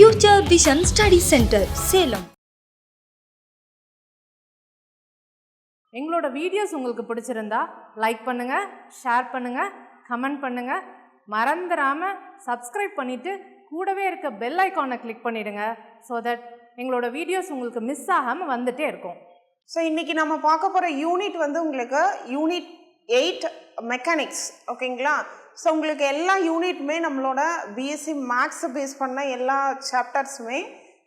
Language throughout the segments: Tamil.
Future Vision Study Center, Salem. எங்களோட வீடியோஸ் உங்களுக்கு பிடிச்சிருந்தா லைக் பண்ணுங்க, ஷேர் பண்ணுங்க, கமெண்ட் பண்ணுங்க. மறந்துடாம சப்ஸ்கிரைப் பண்ணிட்டு கூடவே இருக்க பெல் ஐகானை கிளிக் பண்ணிடுங்க. ஸோ தட் எங்களோட வீடியோஸ் உங்களுக்கு மிஸ் ஆகாமல் வந்துட்டே இருக்கும். ஸோ இன்றைக்கி நம்ம பார்க்க போகிற யூனிட் வந்து உங்களுக்கு யூனிட் 8 மெக்கானிக்ஸ். ஓகேங்களா? ஸோ உங்களுக்கு எல்லா யூனிட்டுமே நம்மளோட பிஎஸ்சி மேக்ஸை பேஸ் பண்ண எல்லா சாப்டர்ஸுமே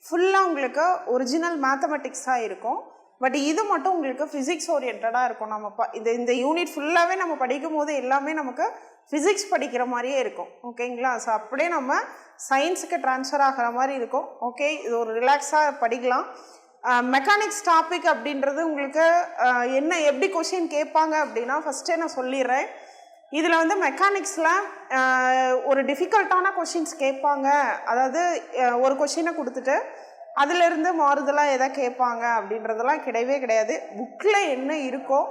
ஃபுல்லாக உங்களுக்கு ஒரிஜினல் மேத்தமெட்டிக்ஸாக இருக்கும். பட் இது மட்டும் உங்களுக்கு ஃபிசிக்ஸ் ஓரியன்டாக இருக்கும். நம்ம இந்த யூனிட் ஃபுல்லாகவே நம்ம படிக்கும் போது எல்லாமே நமக்கு ஃபிசிக்ஸ் படிக்கிற மாதிரியே இருக்கும். ஓகேங்களா? ஸோ அப்படியே நம்ம சயின்ஸுக்கு ட்ரான்ஸ்ஃபர் ஆகிற மாதிரி இருக்கும். ஓகே, இது ஒரு ரிலாக்ஸாக படிக்கலாம். மெக்கானிக்ஸ் டாபிக் அப்படின்றது உங்களுக்கு என்ன எப்படி கொஷின் கேட்பாங்க அப்படின்னா ஃபஸ்ட்டே நான் சொல்லிடுறேன். இதில் வந்து மெக்கானிக்ஸில் ஒரு டிஃபிகல்ட்டான கொஷின்ஸ் கேட்பாங்க. அதாவது ஒரு கொஷினை கொடுத்துட்டு அதிலிருந்து மாறுதலாக எதை கேட்பாங்க அப்படின்றதெல்லாம் கிடையவே கிடையாது. புக்கில் என்ன இருக்கோ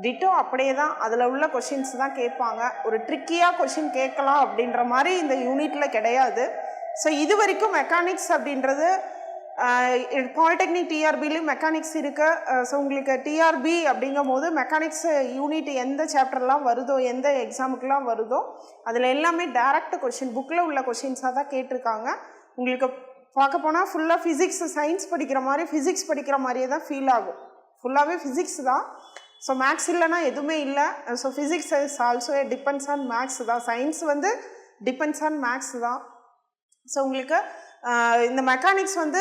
டிட்டோ அப்படியே தான் அதில் உள்ள கொஷின்ஸ் தான் கேட்பாங்க. ஒரு ட்ரிக்கியாக கொஷின் கேட்கலாம் அப்படின்ற மாதிரி இந்த யூனிட்டில் கிடையாது. ஸோ இது வரைக்கும் மெக்கானிக்ஸ் அப்படின்றது பாலிடெக்னிக் டிஆர்பிலையும் மெக்கானிக்ஸ் இருக்குது. ஸோ உங்களுக்கு டிஆர்பி அப்படிங்கும் போது மெக்கானிக்ஸ் யூனிட் எந்த சாப்டர்லாம் வருதோ, எந்த எக்ஸாமுக்கெலாம் வருதோ அதில் எல்லாமே டைரக்ட் கொஷின் புக்கில் உள்ள கொஷின்ஸாக தான் கேட்டிருக்காங்க. உங்களுக்கு பார்க்க போனால் ஃபுல்லாக ஃபிசிக்ஸ் சயின்ஸ் படிக்கிற மாதிரி ஃபிசிக்ஸ் படிக்கிற மாதிரியே தான் ஃபீல் ஆகும். ஃபுல்லாகவே ஃபிசிக்ஸ் தான். ஸோ மேக்ஸ் இல்லைனா எதுவுமே இல்லை. So physics is also depends on maths தான். சயின்ஸ் வந்து டிபெண்ட்ஸ் ஆன் மேக்ஸ் தான். ஸோ உங்களுக்கு இந்த மெக்கானிக்ஸ் வந்து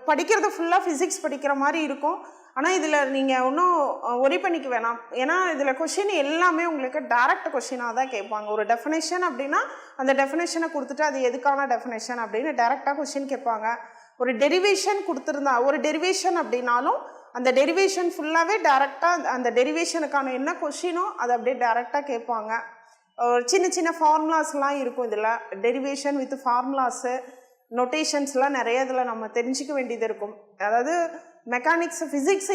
படிக்கிறது ஃபுல்லாக ஃபிசிக்ஸ் படிக்கிற மாதிரி இருக்கும். ஆனால் இதில் நீங்கள் ஒன்றும் ஒரி பண்ணிக்க வேணாம். ஏன்னா இதில் கொஷின் எல்லாமே உங்களுக்கு டைரக்ட் கொஷினாக தான் கேட்பாங்க. ஒரு டெஃபினேஷன் அப்படின்னா அந்த டெஃபினேஷனை கொடுத்துட்டு அது எதுக்கான டெஃபினேஷன் அப்படின்னு டைரெக்டாக கொஷின் கேட்பாங்க. ஒரு டெரிவேஷன் கொடுத்துருந்தா ஒரு டெரிவேஷன் அப்படின்னாலும் அந்த டெரிவேஷன் ஃபுல்லாகவே டைரெக்டாக அந்த டெரிவேஷனுக்கான என்ன கொஷினோ அதை அப்படியே டைரெக்டாக கேட்பாங்க. சின்ன சின்ன ஃபார்முலாஸ்லாம் இருக்கும். இதில் டெரிவேஷன் வித் ஃபார்முலாஸு நொட்டேஷன்ஸ்லாம் நிறைய இதில் நம்ம தெரிஞ்சிக்க வேண்டியது இருக்கும். அதாவது மெக்கானிக்ஸ் ஃபிசிக்ஸ்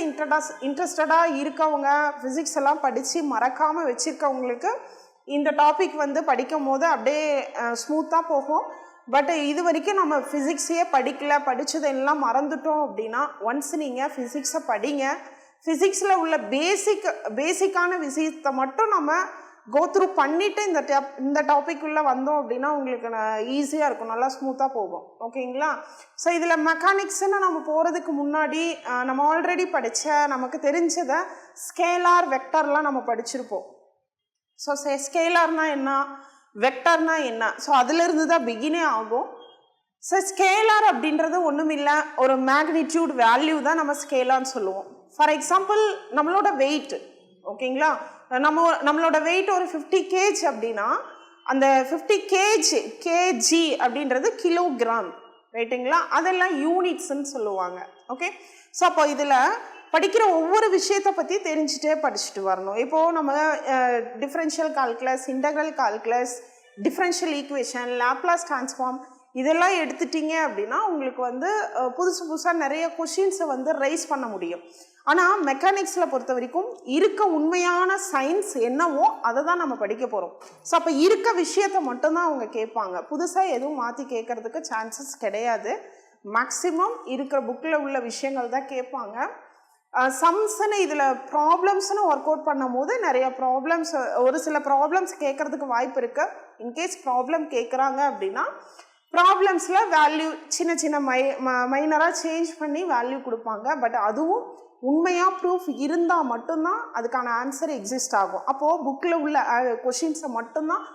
இன்ட்ரெஸ்டடாக இருக்கவங்க, ஃபிசிக்ஸ் எல்லாம் படித்து மறக்காமல் வச்சுருக்கவங்களுக்கு இந்த டாபிக் வந்து படிக்கும் போது அப்படியே ஸ்மூத்தாக போகும். பட் இது வரைக்கும் நம்ம ஃபிசிக்ஸையே படித்ததெல்லாம் மறந்துட்டோம் அப்படின்னா ஒன்ஸ் நீங்கள் ஃபிசிக்ஸை படிங்க. ஃபிசிக்ஸில் உள்ள பேசிக்கான விஷயத்தை மட்டும் நம்ம கோத்ரூ பண்ணிவிட்டு இந்த டாபிக் உள்ளே வந்தோம் அப்படின்னா உங்களுக்கு ஈஸியாக இருக்கும், நல்லா ஸ்மூத்தாக போகும். ஓகேங்களா? ஸோ இதில் மெக்கானிக்ஸ்ன்னு நம்ம போகிறதுக்கு முன்னாடி நம்ம ஆல்ரெடி படித்த நமக்கு தெரிஞ்சதை ஸ்கேலார் வெக்டர்லாம் நம்ம படிச்சிருப்போம். ஸோ ஸ்கேலார்னா என்ன, வெக்டர்னா என்ன, ஸோ அதிலிருந்து தான் பிகினே ஆகும். ஸோ ஸ்கேலார் அப்படின்றது ஒன்றும் இல்லை, ஒரு மேக்னிடியூட் வேல்யூ தான் நம்ம ஸ்கேலார்னு சொல்லுவோம். ஃபார் எக்ஸாம்பிள் நம்மளோட வெயிட். ஓகேங்களா? நம்மளோட வெயிட் ஒரு 50 kg அப்படின்னா அந்த 50 kg அப்படின்றது கிலோகிராம். ரைட்டுங்களா? அதெல்லாம் யூனிட்ஸ்ன்னு சொல்லுவாங்க. ஓகே, ஸோ அப்போ இதில் படிக்கிற ஒவ்வொரு விஷயத்தை பற்றி தெரிஞ்சுட்டே படிச்சுட்டு வரணும். இப்போது நம்ம differential calculus, integral calculus, differential equation, Laplace transform இதெல்லாம் எடுத்துட்டீங்க அப்படின்னா உங்களுக்கு வந்து புதுசாக நிறைய கொஷின்ஸை வந்து ரைஸ் பண்ண முடியும். ஆனால் மெக்கானிக்ஸில் பொறுத்த வரைக்கும் இருக்க உண்மையான சயின்ஸ் என்னவோ அதை தான் நம்ம படிக்க போகிறோம். ஸோ அப்போ இருக்க விஷயத்தை மட்டும்தான் அவங்க கேட்பாங்க. புதுசாக எதுவும் மாற்றி கேட்குறதுக்கு சான்சஸ் கிடையாது. மேக்ஸிமம் இருக்கிற புக்கில் உள்ள விஷயங்கள் தான் கேட்பாங்க. சம்ஸ்ன்னு இதில் ப்ராப்ளம்ஸ்னு ஒர்க் அவுட் பண்ணும் போது நிறைய ப்ராப்ளம்ஸ், ஒரு சில ப்ராப்ளம்ஸ் கேட்குறதுக்கு வாய்ப்பு இருக்குது. இன்கேஸ் ப்ராப்ளம் கேட்குறாங்க அப்படின்னா ப்ராப்ளம்ஸில் வேல்யூ சின்ன சின்ன மைனராக சேஞ்ச் பண்ணி வேல்யூ கொடுப்பாங்க. பட் அதுவும் உண்மையாக ப்ரூஃப் இருந்தால் மட்டும்தான் அதுக்கான ஆன்சர் எக்ஸிஸ்ட் ஆகும். அப்போது புக்கில் உள்ள கொஷின்ஸை மட்டும்தான்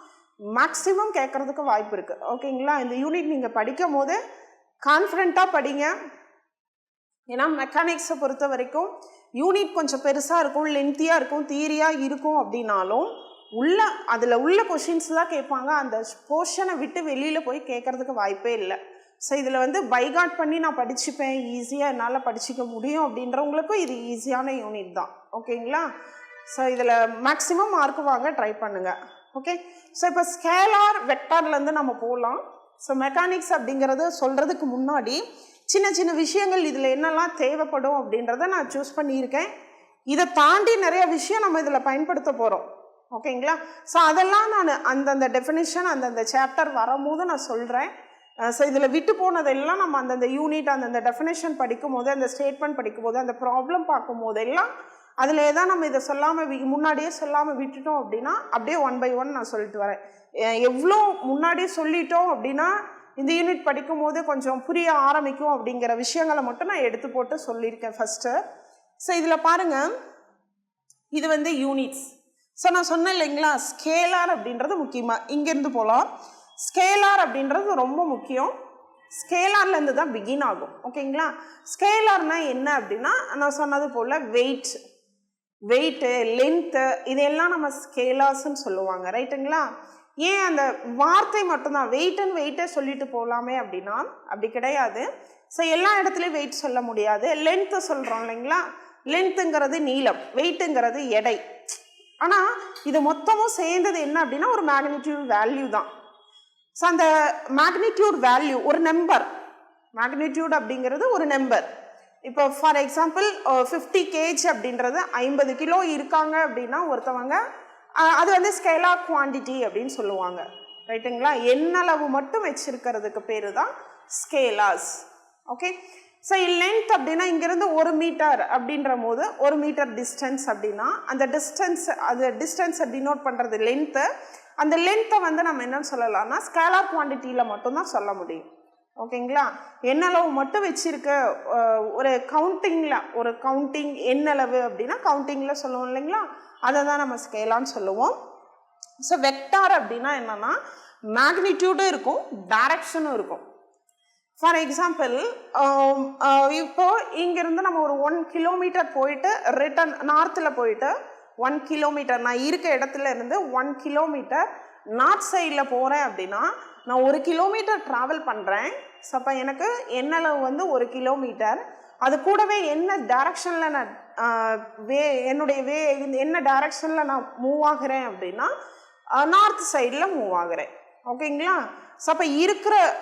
மேக்ஸிமம் கேட்குறதுக்கு வாய்ப்பு இருக்குது. ஓகேங்களா? இந்த யூனிட் நீங்கள் படிக்கும் போது கான்ஃபிடென்ட்டாக படிங்க. ஏன்னா மெக்கானிக்ஸை பொறுத்த வரைக்கும் யூனிட் கொஞ்சம் பெருசாக இருக்கும், லென்த்தியாக இருக்கும், தியரியாக இருக்கும் அப்படின்னாலும் அதில் உள்ள கொஷின்ஸ் தான் கேட்பாங்க. அந்த போர்ஷனை விட்டு வெளியில் போய் கேட்குறதுக்கு வாய்ப்பே இல்லை. ஸோ இதில் வந்து பைகாட் பண்ணி நான் படிச்சுப்பேன், ஈஸியாக என்னால் படிச்சிக்க முடியும் அப்படின்றவங்களுக்கும் இது ஈஸியான யூனிட் தான். ஓகேங்களா? ஸோ இதில் மேக்ஸிமம் மார்க் வாங்க ட்ரை பண்ணுங்கள். ஓகே, ஸோ இப்போ ஸ்கேலார் வெக்டார்லேருந்து நம்ம போகலாம். ஸோ மெக்கானிக்ஸ் அப்படிங்கிறது சொல்கிறதுக்கு முன்னாடி சின்ன சின்ன விஷயங்கள் இதில் என்னெல்லாம் தேவைப்படும் அப்படின்றத நான் சூஸ் பண்ணியிருக்கேன். இதை தாண்டி நிறைய விஷயம் நம்ம இதில் பயன்படுத்த போகிறோம். ஓகேங்களா? ஸோ அதெல்லாம் நான் அந்தந்த டெஃபினிஷன் அந்தந்த சாப்டர் வரும்போது நான் சொல்கிறேன். ஸோ இதில் விட்டு போனதெல்லாம் நம்ம அந்தந்த யூனிட் அந்தந்த டெஃபினேஷன் படிக்கும் போது அந்த ஸ்டேட்மெண்ட் படிக்கும் போது அந்த ப்ராப்ளம் பார்க்கும் போதெல்லாம் அதில் தான் நம்ம இதை சொல்லாமல் முன்னாடியே சொல்லாமல் விட்டுட்டோம் அப்படின்னா அப்படியே 1 by 1 நான் சொல்லிட்டு வரேன். எவ்வளோ முன்னாடியே சொல்லிட்டோம் அப்படின்னா இந்த யூனிட் படிக்கும் போது கொஞ்சம் புரிய ஆரம்பிக்கும் அப்படிங்கிற விஷயங்களை மட்டும் நான் எடுத்து போட்டு சொல்லியிருக்கேன் ஃபஸ்ட்டு. ஸோ இதில் பாருங்கள், இது வந்து யூனிட்ஸ். ஸோ நான் சொன்னேன் இல்லைங்களா, ஸ்கேலார் அப்படின்றது முக்கியமாக இங்கேருந்து போகலாம். ஸ்கேலார் அப்படின்றது ரொம்ப முக்கியம். ஸ்கேலார்லேருந்து தான் பிகின் ஆகும். ஓகேங்களா, ஸ்கேலார்னா என்ன அப்படின்னா நான் சொன்னது போல் வெயிட்டு, லென்த்து, இதெல்லாம் நம்ம ஸ்கேலார்ஸ்ன்னு சொல்லுவாங்க. ரைட்டுங்களா? ஏன் அந்த வார்த்தை மட்டும்தான் வெயிட்டே சொல்லிட்டு போகலாமே அப்படின்னா அப்படி கிடையாது. ஸோ எல்லா இடத்துலையும் வெயிட் சொல்ல முடியாது. லென்த்து சொல்கிறோம் இல்லைங்களா, லென்த்துங்கிறது நீளம், வெயிட்டுங்கிறது எடை. ஆனால் இது மொத்தமும் சேர்ந்தது என்ன அப்படின்னா ஒரு மேக்னிடியூட் வேல்யூ தான். ஸோ அந்த மேக்னிடியூட் வேல்யூ ஒரு நம்பர், மேக்னிடியூட் அப்படிங்கிறது ஒரு நம்பர். இப்போ ஃபார் எக்ஸாம்பிள் 50 kg அப்படின்றது 50 கிலோ இருக்காங்க அப்படின்னா ஒருத்தவங்க அது வந்து ஸ்கேலார் குவான்டிட்டி அப்படின்னு சொல்லுவாங்க. ரைட்டுங்களா? எண்ணளவு மட்டும் வச்சிருக்கிறதுக்கு பேர் தான் ஸ்கேலார்ஸ். ஓகே, ஸோ லென்த் அப்படின்னா இங்கேருந்து 1 மீட்டர் அப்படின்ற போது 1 மீட்டர் டிஸ்டன்ஸ் அப்படின்னா அந்த டிஸ்டன்ஸை டினோட் பண்ணுறது லென்த்து. அந்த லென்த்தை வந்து நம்ம என்னன்னு சொல்லலாம்னா ஸ்கேலார் குவான்டிட்டியில் மட்டும்தான் சொல்ல முடியும். ஓகேங்களா? எண்ணளவு மட்டும் வச்சிருக்க ஒரு கவுண்டிங் எண்ணளவு அப்படின்னா கவுண்டிங்கில் சொல்லுவோம் இல்லைங்களா, அதை தான் நம்ம ஸ்கேலான்னு சொல்லுவோம். ஸோ வெக்டார் அப்படின்னா என்னன்னா மேக்னிடியூடும் இருக்கும், டைரக்ஷனும் இருக்கும். ஃபார் எக்ஸாம்பிள் இப்போ இங்கேருந்து நம்ம ஒரு 1 கிலோமீட்டர் போயிட்டு ரிட்டன் நார்த்தில் போயிட்டு 1 கிலோமீட்டர் நான் இருக்க இடத்துல இருந்து 1 கிலோமீட்டர் நார்த் சைடில் போகிறேன் அப்படின்னா நான் 1 கிலோமீட்டர் ட்ராவல் பண்ணுறேன். ஸோ அப்போ எனக்கு எண்ணளவு வந்து 1 கிலோமீட்டர். அது கூடவே என்ன டைரக்ஷனில் நான் என்னுடைய என்ன டைரக்ஷனில் நான் மூவ் ஆகிறேன் அப்படின்னா நார்த் சைடில் மூவ் ஆகிறேன். ஓகேங்களா? ஸோ அப்போ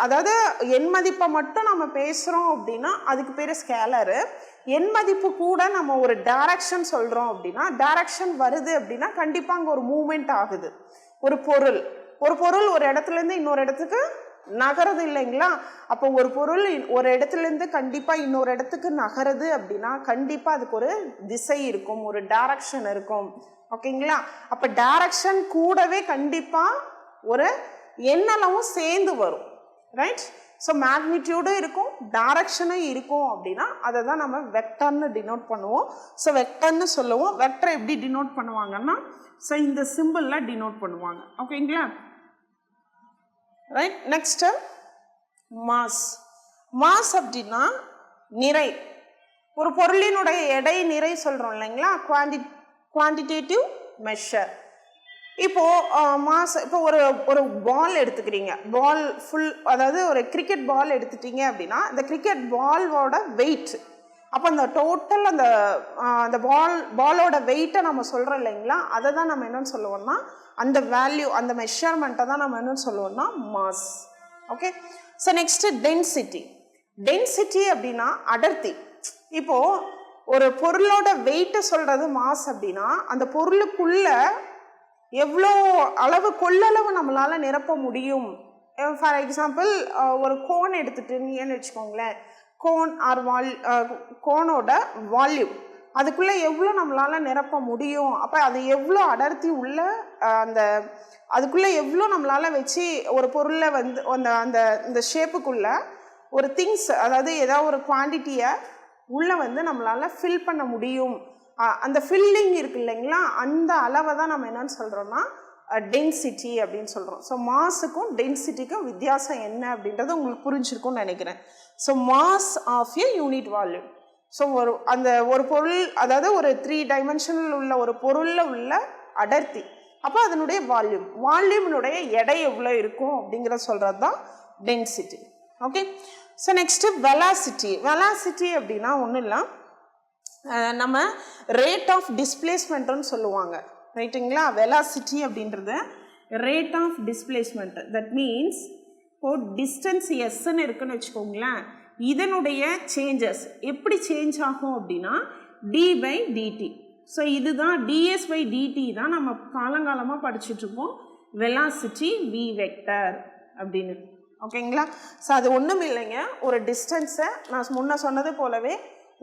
அதாவது எண் மதிப்பை மட்டும் நம்ம பேசுகிறோம் அப்படின்னா அதுக்கு பேர் ஸ்கேலரு. எண் மதிப்பு கூட நம்ம ஒரு டைரக்ஷன் சொல்கிறோம் அப்படின்னா டைரக்ஷன் வருது அப்படின்னா கண்டிப்பாக அங்கே ஒரு மூவ்மெண்ட் ஆகுது. ஒரு பொருள் ஒரு இடத்துலேருந்து இன்னொரு இடத்துக்கு நகருது இல்லைங்களா? அப்போ ஒரு பொருள் ஒரு இடத்துலேருந்து கண்டிப்பாக இன்னொரு இடத்துக்கு நகருது அப்படின்னா கண்டிப்பாக அதுக்கு ஒரு திசை இருக்கும், ஒரு டைரக்ஷன் இருக்கும். ஓகேங்களா? அப்போ டைரக்ஷன் கூடவே கண்டிப்பாக ஒரு எண்ணளவும் சேர்ந்து வரும். ரைட்? ஸோ மேக்னிடியூடும் இருக்கும், டைரக்ஷனும் இருக்கும் அப்படின்னா அதை தான் நம்ம வெக்டர்னு டினோட் பண்ணுவோம். ஸோ வெக்டர்னு சொல்லுவோம். வெக்டரை எப்படி டினோட் பண்ணுவாங்கன்னா ஸோ இந்த சிம்பிளில் டினோட் பண்ணுவாங்க. ஓகேங்களா? ரைட். நெக்ஸ்ட்டு மாஸ் அப்படின்னா நிறை. ஒரு பொருளினுடைய எடை நிறை சொல்கிறோம் இல்லைங்களா, குவான்டிடேட்டிவ் மெஷர். இப்போ ஒரு பால் எடுத்துக்கிறீங்க, பால் ஃபுல், அதாவது ஒரு கிரிக்கெட் பால் எடுத்துட்டீங்க அப்படின்னா இந்த கிரிக்கெட் பாலோட வெயிட், அப்போ அந்த டோட்டல் அந்த பாலோட வெயிட்டை நம்ம சொல்கிறோம் இல்லைங்களா, அதை தான் நம்ம என்னன்னு சொல்லுவோம்னா அந்த வேல்யூ, அந்த மெஷர்மெண்ட்டை தான் நம்ம என்னன்னு சொல்லுவோம்னா mass. Okay. So next density அப்படின்னா அடர்த்தி. இப்போது ஒரு பொருளோட வெயிட்டை சொல்கிறது மாஸ் அப்படின்னா அந்த பொருளுக்குள்ள எவ்வளோ அளவு கொள்ளளவு நம்மளால் நிரப்ப முடியும். ஃபார் எக்ஸாம்பிள் ஒரு கோன் எடுத்துட்டீங்கன்னு வச்சுக்கோங்களேன், கோனோட வால்யூம் அதுக்குள்ளே எவ்வளோ நம்மளால் நிரப்ப முடியும், அப்போ அது எவ்வளோ அடர்த்தி உள்ள அதுக்குள்ளே எவ்வளோ நம்மளால் வச்சு ஒரு பொருளை வந்து இந்த ஷேப்புக்குள்ளே ஒரு திங்ஸ், அதாவது ஏதாவது ஒரு குவான்டிட்டியை உள்ளே வந்து நம்மளால் ஃபில் பண்ண முடியும். அந்த ஃபில்லிங் இருக்கு இல்லைங்களா, அந்த அளவை தான் நம்ம என்னன்னு சொல்கிறோம்னா டென்சிட்டி அப்படின்னு சொல்கிறோம். ஸோ மாஸுக்கும் டென்சிட்டிக்கும் வித்தியாசம் என்ன அப்படின்றது உங்களுக்கு புரிஞ்சிருக்கும்னு நினைக்கிறேன். So mass of a unit volume. So ஒரு பொருள், அதாவது ஒரு 3 டைமென்ஷனில் உள்ள ஒரு பொருளில் உள்ள அடர்த்தி, அப்போ அதனுடைய வால்யூமினுடைய எடை எவ்வளோ இருக்கும் அப்படிங்கிறத சொல்கிறது தான் density. Okay. So next velocity அப்படின்னா ஒன்றும் இல்லை, நம்ம ரேட் ஆஃப் டிஸ்பிளேஸ்மெண்ட்டுன்னு சொல்லுவாங்க. ரைட்டுங்களா? வெலாசிட்டி அப்படின்றது rate of displacement. That means இப்போது டிஸ்டன்ஸ் எஸ்ன்னு இருக்குன்னு வச்சுக்கோங்களேன், இதனுடைய சேஞ்சஸ் எப்படி சேஞ்ச் ஆகும் அப்படின்னா d/dt. ஸோ இதுதான் ds/dt தான் நம்ம காலங்காலமாக படிச்சுட்ருக்கோம் வெலாசிட்டி v வெக்டர் அப்படின்னு. ஓகேங்களா? ஸோ அது ஒன்றும் இல்லைங்க, ஒரு டிஸ்டன்ஸை நான் முன்ன சொன்னது போலவே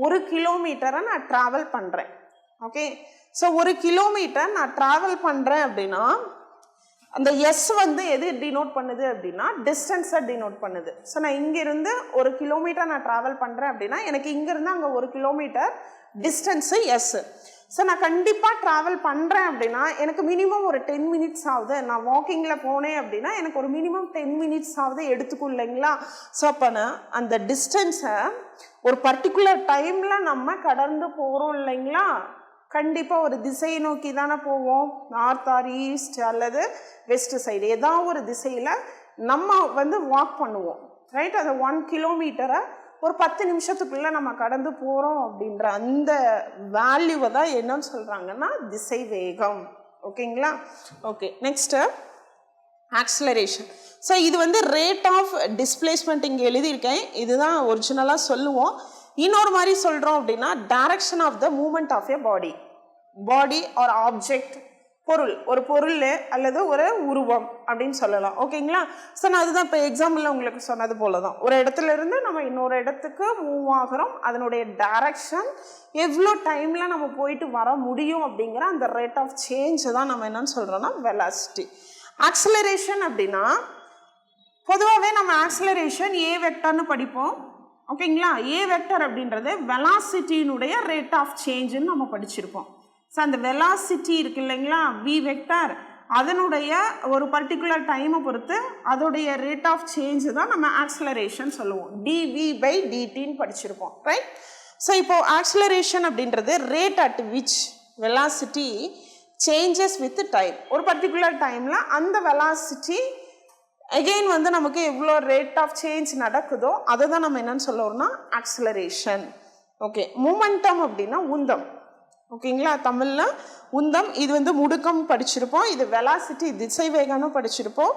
1 கிலோமீட்டரை நான் ட்ராவல் பண்ணுறேன். ஓகே, ஸோ 1 கிலோமீட்டர் நான் ட்ராவல் பண்ணுறேன் அப்படின்னா அந்த எஸ் வந்து எது டினோட் பண்ணுது அப்படின்னா டிஸ்டன்ஸை டினோட் பண்ணுது. ஸோ நான் இங்கேருந்து 1 கிலோமீட்டர் நான் ட்ராவல் பண்ணுறேன் அப்படின்னா எனக்கு இங்கேருந்து அங்கே 1 கிலோமீட்டர் டிஸ்டன்ஸு எஸ். ஸோ நான் கண்டிப்பாக ட்ராவல் பண்ணுறேன் அப்படின்னா எனக்கு மினிமம் ஒரு 10 மினிட்ஸ் ஆகுது. நான் வாக்கிங்கில் போனேன் அப்படின்னா எனக்கு ஒரு மினிமம் 10 மினிட்ஸ் ஆகுது எடுத்துக்கும் இல்லைங்களா? ஸோ அப்போ நான் அந்த டிஸ்டன்ஸை ஒரு பர்டிகுலர் டைமில் நம்ம கடந்து போகிறோம் இல்லைங்களா? கண்டிப்பாக ஒரு திசையை நோக்கி தானே போவோம், நார்த் ஆர் ஈஸ்ட் அல்லது வெஸ்ட் சைடு ஏதாவது ஒரு திசையில் நம்ம வந்து வாக் பண்ணுவோம், ரைட்? அதை 1 கிலோமீட்டரை ஒரு 10 நிமிஷத்துக்குள்ளே நம்ம கடந்து போகிறோம் அப்படின்ற அந்த வேல்யூவை தான் என்னன்னு சொல்கிறாங்கன்னா திசை வேகம். ஓகேங்களா? Okay, next acceleration. ஸோ இது வந்து ரேட் ஆஃப் டிஸ்பிளேஸ்மெண்ட் இங்கே எழுதியிருக்கேன், இதுதான் ஒரிஜினலாக சொல்லுவோம். இன்னொரு மாதிரி சொல்கிறோம் அப்படின்னா direction of the movement of a body or object, பொருள், ஒரு பொருள் அல்லது ஒரு உருவம் அப்படின்னு சொல்லலாம். ஓகேங்களா? ஸோ நான் அதுதான் இப்போ எக்ஸாம்பிளில் உங்களுக்கு சொன்னது போல தான், ஒரு இடத்துல இருந்து நம்ம இன்னொரு இடத்துக்கு மூவ் ஆகிறோம், அதனுடைய டைரக்ஷன் எவ்வளோ டைமில் நம்ம போயிட்டு வர முடியும் அப்படிங்கிற அந்த ரேட் ஆஃப் சேஞ்ச் தான் நம்ம என்னன்னு சொல்கிறோன்னா வெலாசிட்டி. ஆக்சிலரேஷன் அப்படின்னா பொதுவாகவே நம்ம ஆக்சிலரேஷன் ஏ வெக்டர்னு படிப்போம். ஓகேங்களா? ஏ வெக்டர் அப்படின்றது வெலாசிட்டியினுடைய ரேட் ஆஃப் சேஞ்சுன்னு நம்ம படிச்சிருப்போம். ஸோ அந்த வெலாசிட்டி இருக்கு இல்லைங்களா, வி வெக்டர், அதனுடைய ஒரு பர்டிகுலர் டைமை பொறுத்து அதோடைய ரேட் ஆஃப் சேஞ்சு தான் நம்ம ஆக்சிலரேஷன் சொல்லுவோம். டிவி பை டிடின்னு படிச்சிருப்போம், ரைட்? ஸோ இப்போது ஆக்சிலரேஷன் அப்படின்றது rate at which velocity changes with time, ஒரு பர்டிகுலர் டைமில் அந்த வெலாசிட்டி அகெயின் வந்து நமக்கு எவ்வளோ ரேட் ஆஃப் சேஞ்ச் நடக்குதோ அதை தான் நம்ம என்னன்னு சொல்லுவோம்னா ஆக்சிலரேஷன். ஓகே, மூமெண்டம் அப்படின்னா உந்தம். ஓகேங்களா? தமிழில் உந்தம், இது வந்து முடுக்கம் படிச்சிருப்போம், இது வெலாசிட்டி திசை வேகம்னு படிச்சிருப்போம்,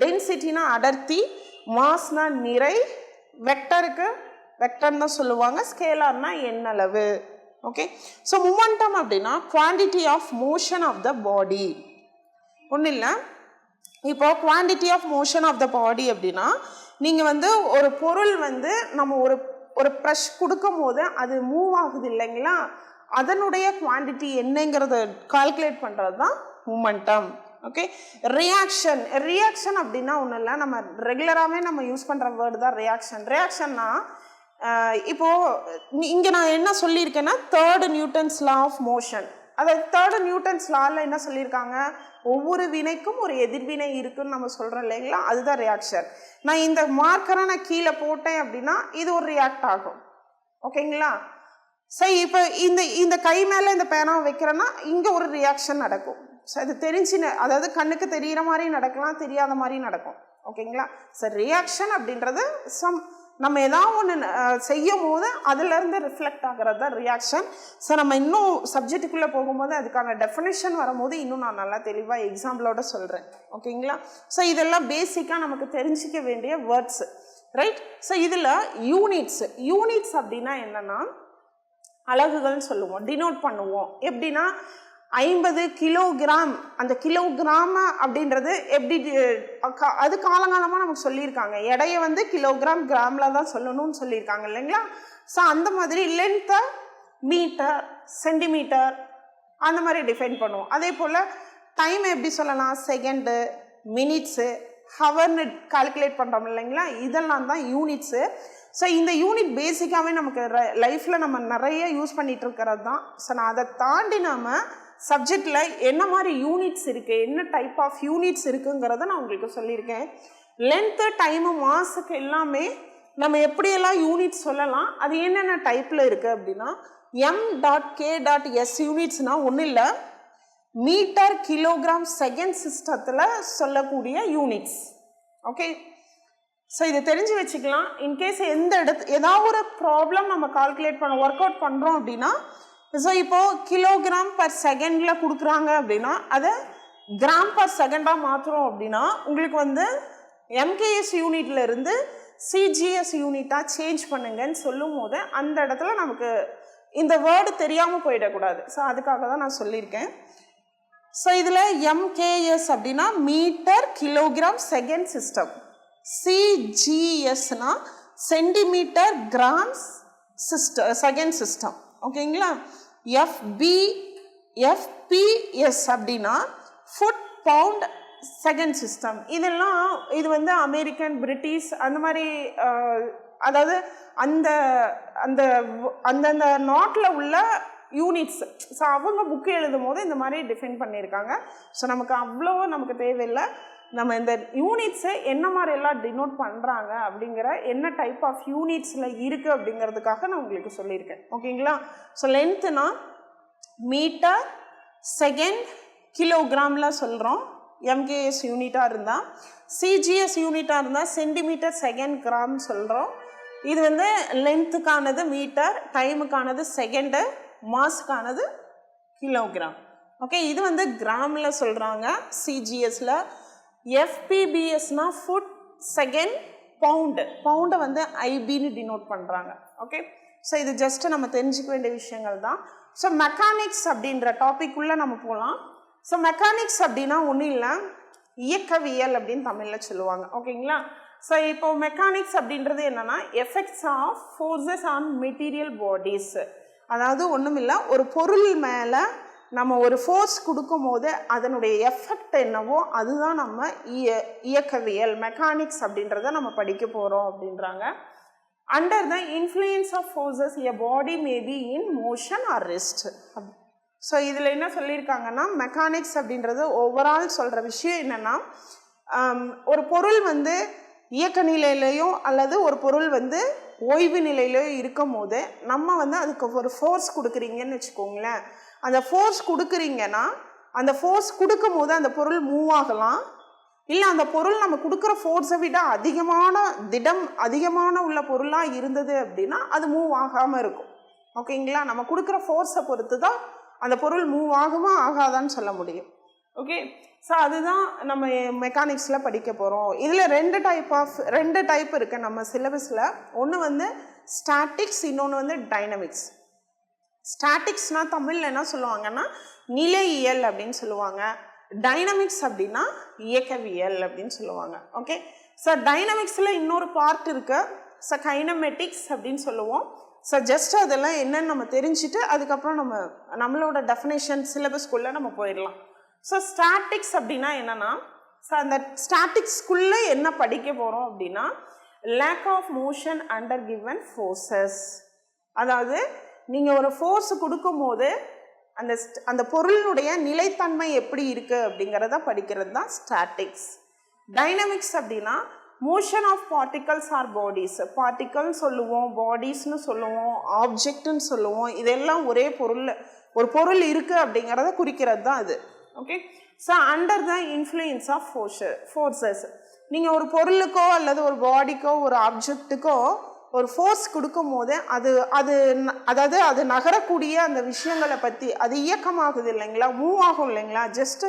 டென்சிட்டினா அடர்த்தி, மாஸ்னா நிறை, வெக்டருக்கு வெக்டர்னு தான் சொல்லுவாங்க, ஸ்கேலார்னா எண்ணளவு. ஓகே, ஸோ மூமெண்டம் அப்படின்னா quantity of motion of the body. ஒன்றும் இல்லை, இப்போ quantity of motion of the body அப்படின்னா நீங்கள் வந்து ஒரு பொருள் வந்து நம்ம ஒரு ப்ரெஷ் கொடுக்கும் போது அது மூவ் ஆகுது இல்லைங்களா, அதனுடைய குவான்டிட்டி என்னங்கிறத கால்குலேட் பண்ணுறது தான் மூமெண்டம். ஓகே, ரியாக்ஷன் அப்படின்னா ஒன்றும் இல்லை, நம்ம ரெகுலராகவே நம்ம யூஸ் பண்ணுற வேர்டு தான் ரியாக்ஷன்னா இப்போது இங்கே நான் என்ன சொல்லியிருக்கேன்னா third Newton's law of motion, அதாவது தேர்டு நியூட்டன்ஸ் லாவில் என்ன சொல்லியிருக்காங்க, ஒவ்வொரு வினைக்கும் ஒரு எதிர்வினை இருக்குன்னு நம்ம சொல்கிறோம் இல்லைங்களா, அதுதான் ரியாக்ஷன். நான் இந்த மார்க்கரை நான் கீழே போட்டேன் அப்படின்னா இது ஒரு ரியாக்ட் ஆகும். ஓகேங்களா? சரி, இப்போ இந்த கை மேலே இந்த பேனாவை வைக்கிறேன்னா இங்கே ஒரு ரியாக்ஷன் நடக்கும். ஸோ அது அதாவது கண்ணுக்கு தெரிகிற மாதிரி நடக்கலாம், தெரியாத மாதிரி நடக்கும். ஓகேங்களா? சார் ரியாக்ஷன் அப்படின்றது நம்ம ஏதாவது ஒன்று செய்யும் போது அதுலேருந்து ரிஃப்ளெக்ட் ஆகிறது தான் ரியாக்ஷன். ஸோ நம்ம இன்னும் சப்ஜெக்டுக்குள்ளே போகும்போது அதுக்கான டெஃபினேஷன் வரும்போது இன்னும் நான் நல்லா தெளிவாக எக்ஸாம்பிளோட சொல்கிறேன். ஓகேங்களா? ஸோ இதெல்லாம் பேசிக்காக நமக்கு தெரிஞ்சிக்க வேண்டிய வேர்ட்ஸு, ரைட்? ஸோ இதில் யூனிட்ஸ் அப்படின்னா என்னென்னா அலகுகள்னு சொல்லுவோம், டினோட் பண்ணுவோம். எப்படின்னா 50 கிலோகிராம், அந்த கிலோகிராம் அப்படின்றது எப்படி அது காலங்காலமாக நமக்கு சொல்லியிருக்காங்க, எடையை வந்து கிலோகிராம் கிராமில் தான் சொல்லணும்னு சொல்லியிருக்காங்க இல்லைங்களா? ஸோ அந்த மாதிரி லென்த்தை மீட்டர், சென்டிமீட்டர் அந்த மாதிரி டிஃபைன் பண்ணுவோம். அதே போல் டைம் எப்படி சொல்லலாம், செகண்டு, மினிட்ஸு, ஹவர்னு கால்குலேட் பண்ணுறோம் இல்லைங்களா, இதெல்லாம் தான் யூனிட்ஸு. ஸோ இந்த யூனிட் பேசிக்காகவே நமக்கு லைஃப்பில் நம்ம நிறைய யூஸ் பண்ணிகிட்டு இருக்கிறது தான். ஸோ நான் அதை தாண்டி நம்ம சப்ஜெக்டில் என்ன மாதிரி யூனிட்ஸ் இருக்குது, என்ன டைப் ஆஃப் யூனிட்ஸ் இருக்குங்கிறத நான் உங்களுக்கு சொல்லியிருக்கேன். லென்த்து, டைமு, மாசுக்கு எல்லாமே நம்ம எப்படியெல்லாம் யூனிட் சொல்லலாம், அது என்னென்ன டைப்பில் இருக்குது அப்படின்னா m.k.s யூனிட்ஸ்னால் ஒன்றும் இல்லை, மீட்டர், கிலோகிராம், செகண்ட் சிஸ்டத்தில் சொல்லக்கூடிய யூனிட்ஸ். ஓகே, ஸோ இதை தெரிஞ்சு வச்சுக்கலாம். இன்கேஸ் ஏதாவது ஒரு ப்ராப்ளம் நம்ம கால்குலேட் ஒர்க் அவுட் பண்ணுறோம் அப்படின்னா, ஸோ இப்போது கிலோகிராம் பர் செகண்டில் கொடுக்குறாங்க அப்படின்னா அதை கிராம் பர் செகண்டாக மாற்றுறோம் அப்படின்னா உங்களுக்கு வந்து எம்கேஎஸ் யூனிட்ல இருந்து சிஜிஎஸ் யூனிட்டாக சேஞ்ச் பண்ணுங்கன்னு சொல்லும் போது அந்த இடத்துல நமக்கு இந்த வேர்டு தெரியாமல் போயிடக்கூடாது. ஸோ அதுக்காக தான் நான் சொல்லியிருக்கேன். ஸோ இதில் எம்கேஎஸ் அப்படின்னா மீட்டர், கிலோகிராம், செகண்ட் சிஸ்டம். சிஜிஎஸ்னா சென்டிமீட்டர் கிராம்ஸ் செகண்ட் சிஸ்டம். ஓகேங்களா? எஃபிஎஸ் அப்படின்னா ஃபுட் பவுண்ட் செகண்ட் சிஸ்டம். இதெல்லாம் இது வந்து அமெரிக்கன், பிரிட்டிஷ் அந்த மாதிரி, அதாவது அந்த அந்த அந்தந்த நாட்டில் உள்ள யூனிட்ஸ். ஸோ அவங்க புக்கு எழுதும் போது இந்த மாதிரி டிஃபைன் பண்ணியிருக்காங்க. ஸோ நமக்கு அவ்வளோ நமக்கு தேவையில்லை. நம்ம இந்த யூனிட்ஸை என்ன மாதிரி எல்லாம் டினோட் பண்ணுறாங்க அப்படிங்கிற, என்ன டைப் ஆஃப் யூனிட்ஸில் இருக்குது அப்படிங்கிறதுக்காக நான் உங்களுக்கு சொல்லியிருக்கேன். ஓகேங்களா? ஸோ லென்த்துனா மீட்டர், செகண்ட், கிலோகிராமில் சொல்கிறோம். எம்கேஎஸ் யூனிட்டாக இருந்தால், சிஜிஎஸ் யூனிட்டாக இருந்தால் சென்டிமீட்டர் செகண்ட் கிராம் சொல்கிறோம். இது வந்து லென்த்துக்கானது மீட்டர், டைமுக்கானது செகண்டு, மாஸுக்கானது கிலோகிராம். ஓகே, இது வந்து கிராமில் சொல்கிறாங்க சிஜிஎஸில். எஃபிபிஎஸ்னா ஃபுட் செகண்ட் பவுண்டு, பவுண்டை வந்து ஐபின்னு டினோட் பண்ணுறாங்க. ஓகே, ஸோ இது ஜஸ்ட்டு நம்ம தெரிஞ்சுக்க வேண்டிய விஷயங்கள் தான். ஸோ மெக்கானிக்ஸ் அப்படின்ற டாபிக் உள்ள நம்ம போகலாம். ஸோ மெக்கானிக்ஸ் அப்படின்னா ஒன்றும் இல்லை, இயக்கவியல் அப்படின்னு தமிழில் சொல்லுவாங்க. ஓகேங்களா? ஸோ இப்போ மெக்கானிக்ஸ் அப்படின்றது என்னென்னா effects of forces on material bodies. அதாவது ஒன்றும் இல்லை, ஒரு பொருள் மேலே நம்ம ஒரு ஃபோர்ஸ் கொடுக்கும் போது அதனுடைய எஃபெக்ட் என்னவோ அதுதான் நம்ம இயக்கவியல், மெக்கானிக்ஸ் அப்படின்றத நம்ம படிக்க போகிறோம் அப்படின்றாங்க. Under the influence of forces a body may be in motion or rest. So இதில் என்ன சொல்லியிருக்காங்கன்னா, மெக்கானிக்ஸ் அப்படின்றது ஓவரால் சொல்கிற விஷயம் என்னென்னா, ஒரு பொருள் வந்து இயக்க நிலையிலையோ அல்லது ஒரு பொருள் வந்து ஓய்வு நிலையிலையோ இருக்கும் போது நம்ம வந்து அதுக்கு ஒரு ஃபோர்ஸ் கொடுக்குறீங்கன்னு வச்சுக்கோங்களேன். அந்த ஃபோர்ஸ் கொடுக்குறீங்கன்னா அந்த ஃபோர்ஸ் கொடுக்கும் போது அந்த பொருள் மூவ் ஆகலாம், இல்லை அந்த பொருள் நம்ம கொடுக்குற ஃபோர்ஸை விட அதிகமான உள்ள பொருளாக இருந்தது அப்படின்னா அது மூவ் ஆகாமல் இருக்கும். ஓகேங்களா? நம்ம கொடுக்குற ஃபோர்ஸை பொறுத்து தான் அந்த பொருள் மூவ் ஆகுமா ஆகாதான்னு சொல்ல முடியும். ஓகே, ஸோ அதுதான் நம்ம மெக்கானிக்ஸில் படிக்க போகிறோம். இதில் ரெண்டு டைப் இருக்குது நம்ம சிலபஸில். ஒன்று வந்து ஸ்டாட்டிக்ஸ், இன்னொன்று வந்து டைனமிக்ஸ். ஸ்டாட்டிக்ஸ்னால் தமிழில் என்ன சொல்லுவாங்கன்னா நிலையியல் அப்படின்னு சொல்லுவாங்க. டைனமிக்ஸ் அப்படின்னா இயக்கவியல் அப்படின்னு சொல்லுவாங்க. ஓகே, ஸோ டைனமிக்ஸில் இன்னொரு பார்ட் இருக்குது, ஸோ கைனமெட்டிக்ஸ் அப்படின்னு சொல்லுவோம். ஸோ ஜஸ்ட் அதெல்லாம் என்னன்னு நம்ம தெரிஞ்சுட்டு அதுக்கப்புறம் நம்மளோட டெஃபினேஷன் சிலபஸ்க்குள்ளே நம்ம போயிடலாம். ஸோ ஸ்டாட்டிக்ஸ் அப்படின்னா என்னென்னா, ஸோ அந்த ஸ்டாட்டிக்ஸ்குள்ளே என்ன படிக்க போகிறோம் அப்படின்னா lack of motion under given forces. அதாவது நீங்கள் ஒரு ஃபோர்ஸ் கொடுக்கும் போது அந்த பொருளினுடைய நிலைத்தன்மை எப்படி இருக்குது அப்படிங்கிறத படிக்கிறது தான் ஸ்டாட்டிக்ஸ். டைனமிக்ஸ் அப்படின்னா motion of particles or bodies. Particle சொல்லுவோம், பாடிஸ்னு சொல்லுவோம், ஆப்ஜெக்ட்னு சொல்லுவோம். இதெல்லாம் ஒரு பொருள் இருக்குது அப்படிங்கிறத குறிக்கிறது தான் அது. Okay, so under the influence of forces. நீங்கள் ஒரு பொருளுக்கோ அல்லது ஒரு பாடிக்கோ ஒரு ஆப்ஜெக்ட்டுக்கோ ஒரு ஃபோர்ஸ் கொடுக்கும் போது அதாவது அது நகரக்கூடிய அந்த விஷயங்களை பற்றி, அது இயக்கமாகுது இல்லைங்களா, மூவ் ஆகும் இல்லைங்களா. ஜஸ்ட்டு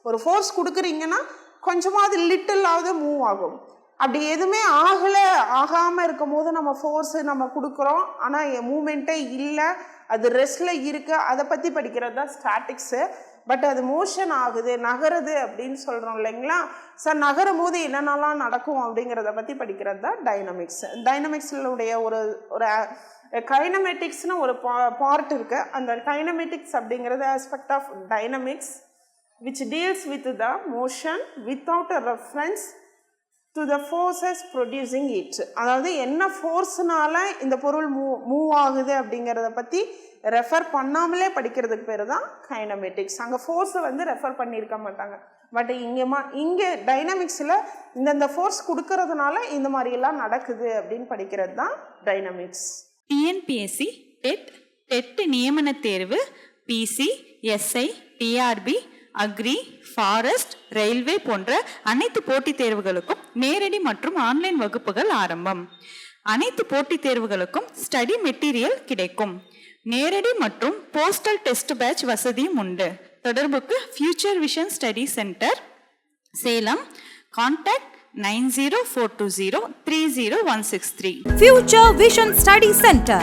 ஒரு ஃபோர்ஸ் கொடுக்குறீங்கன்னா கொஞ்சமாவது லிட்டிலாவது மூவ் ஆகும். அப்படி எதுவுமே ஆகாமல் இருக்கும் போது நம்ம ஃபோர்ஸு நம்ம கொடுக்குறோம், ஆனால் மூமெண்ட்டே இல்லை, அது ரெஸ்ட்டில் இருக்குது, அதை பற்றி படிக்கிறது தான் ஸ்டாட்டிக்ஸு. பட் அது மோஷன் ஆகுது, நகருது அப்படின்னு சொல்கிறோம் இல்லைங்களா. ஸோ நகரும் போது என்னென்னலாம் நடக்கும் அப்படிங்கிறத பற்றி படிக்கிறது தான் டைனமிக்ஸ். டைனமிக்ஸினுடைய ஒரு கைனமெட்டிக்ஸ்னு ஒரு பார்ட் இருக்குது. அந்த கைனமெட்டிக்ஸ் அப்படிங்கிறது aspect of dynamics which deals with the motion without a reference to the forces producing it. அதாவது என்ன ஃபோர்ஸ்னால இந்த பொருள் மூவ் ஆகுது அப்படிங்கிறத பற்றி ரெஃபர் பண்ணாமலே படிக்கிறதுக்கு பேர் தான் கைனமெட்டிக்ஸ். அங்கே ஃபோர்ஸை வந்து ரெஃபர் பண்ணியிருக்க மாட்டாங்க. பட் இங்கே டைனமிக்ஸில் இந்தந்த ஃபோர்ஸ் கொடுக்கறதுனால இந்த மாதிரியெல்லாம் நடக்குது அப்படின்னு படிக்கிறது தான் டைனமிக்ஸ். டிஎன்பிஎஸ்சி, டெட் நியமன தேர்வு, PC, SI, TRB, agri, forest, railway போன்ற அனைத்து போட்டித் தேர்வுகளுக்கும் நேரடி மற்றும் ஆன்லைன் வகுப்புகள் ஆரம்பம். அனைத்து போட்டித் தேர்வுகளுக்கும் ஸ்டடி மெட்டீரியல் கிடைக்கும். நேரடி மற்றும் போஸ்டல் டெஸ்ட் பேட்ச் வசதியும் உண்டு. தொடர்புக்கு future vision study centre, Salem. Contact 9042030163. Future Vision Study Center,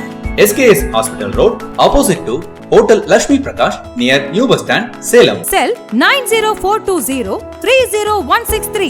SKS Hospital Road, opposite to Hotel Lakshmi Prakash, near New Bus Stand, Salem. Cell 90420 30163.